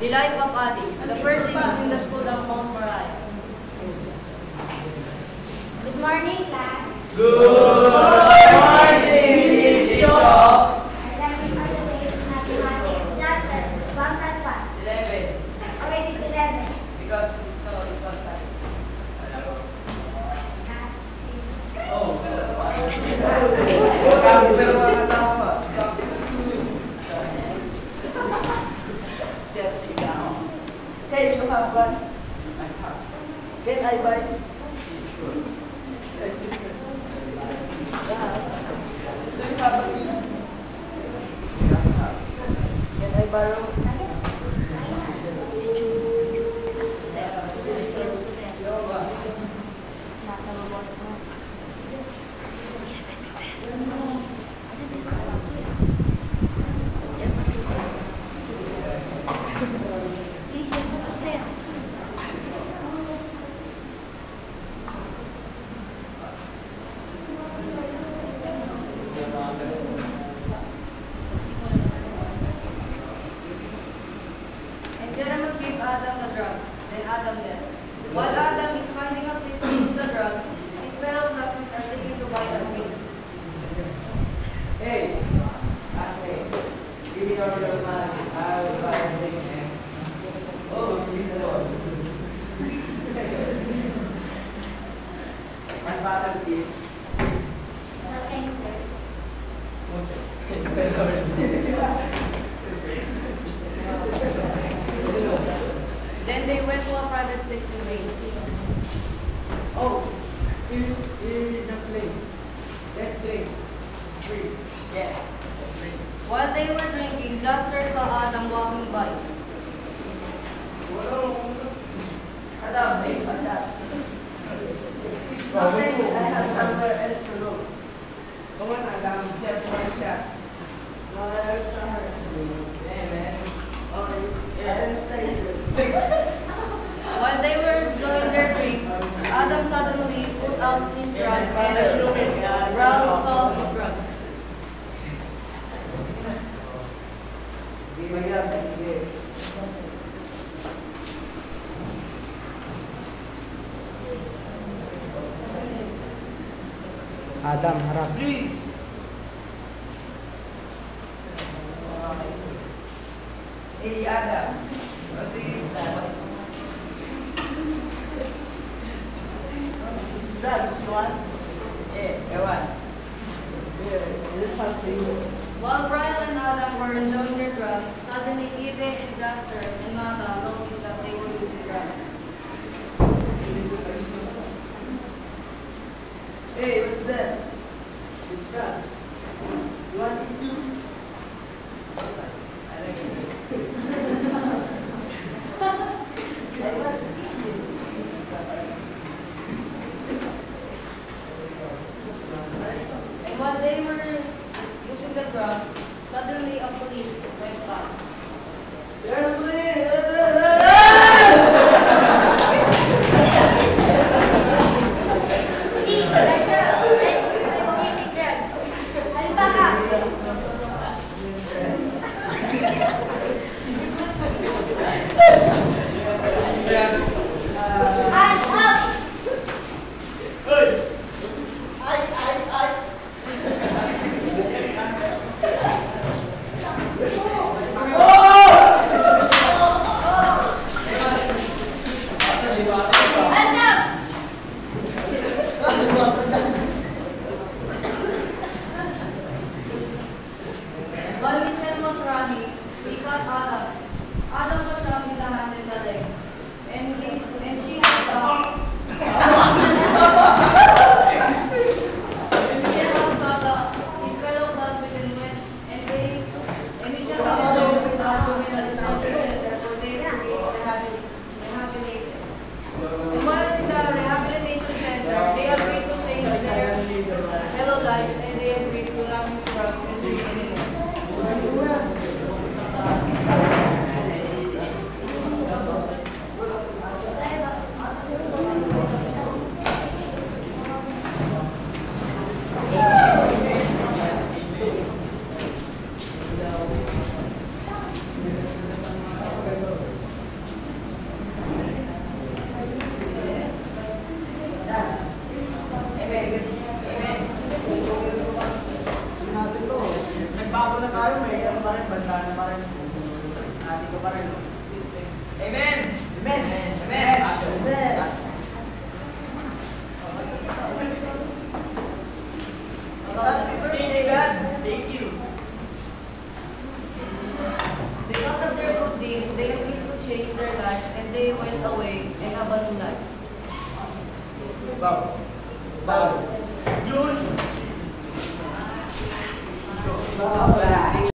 The Life of Addicts. The first thing is in the school of Mount Moriah. Good morning, class. Good morning, Bishop. Our lesson for today is mathematics, chapter 1 plus 1. 11. Okay, it's 11. Because no, it's not that. Oh. Pero mga kasama. Sit down. Hey, you have one? I have. Can I buy? Sure. So you have a piece? Can I borrow? Adam the drugs, then Adam left. While Adam is finding a place to use the drugs, his fellow classmates are taking to buy a drink. Hey, give me all your money. I will buy a drink and oh, please Lord. My father is No, thanks, sir. Then they went to a private place to wait. Oh, here's the play. Let's play. 3. Yeah, let's play. While they were drinking, Juster saw Adam walking by. Adam, hey, what's that? Nothing, I have somewhere else to go. Come on, Adam, just one shot. No, that's not her. Yeah, man. Oh, yeah, stay here. While they were doing their drink, Adam suddenly put out his drugs and Ralph saw his drugs. Adam, harap. Freeze! Hey, Adam. What is that? Drugs, you want? Yeah, I want. Here, this is something. While Brian and Adam were enjoying their drugs, suddenly Eve and Juster and Nata noticed that they were using drugs. Hey, what's that? It's drugs. You want it too? I like it. I want it. And while they were using the drugs, suddenly a police went by. There's a police! Please, right now, let's using drugs. Ano ba ka? Hands up! Hands up! While Michelle was running, we caught Adam. Adam was shot in the hand and the leg. And she was his fellow classmates and went and Michelle was taken to the detention center for days to be rehabilitated. And while in the rehabilitation center, they agreed to change their fellow lives and they agreed to not use drugs and drink anymore. tayo, may ano pa rin, bantaan pa rin. Ate ko pa rin. Amen! Amen! Amen! Amen! Thank you, God. Thank you. Because of their good deeds, they agreed to change their lives and they went away and have a new life. Wow. Wow. Yun. Wow.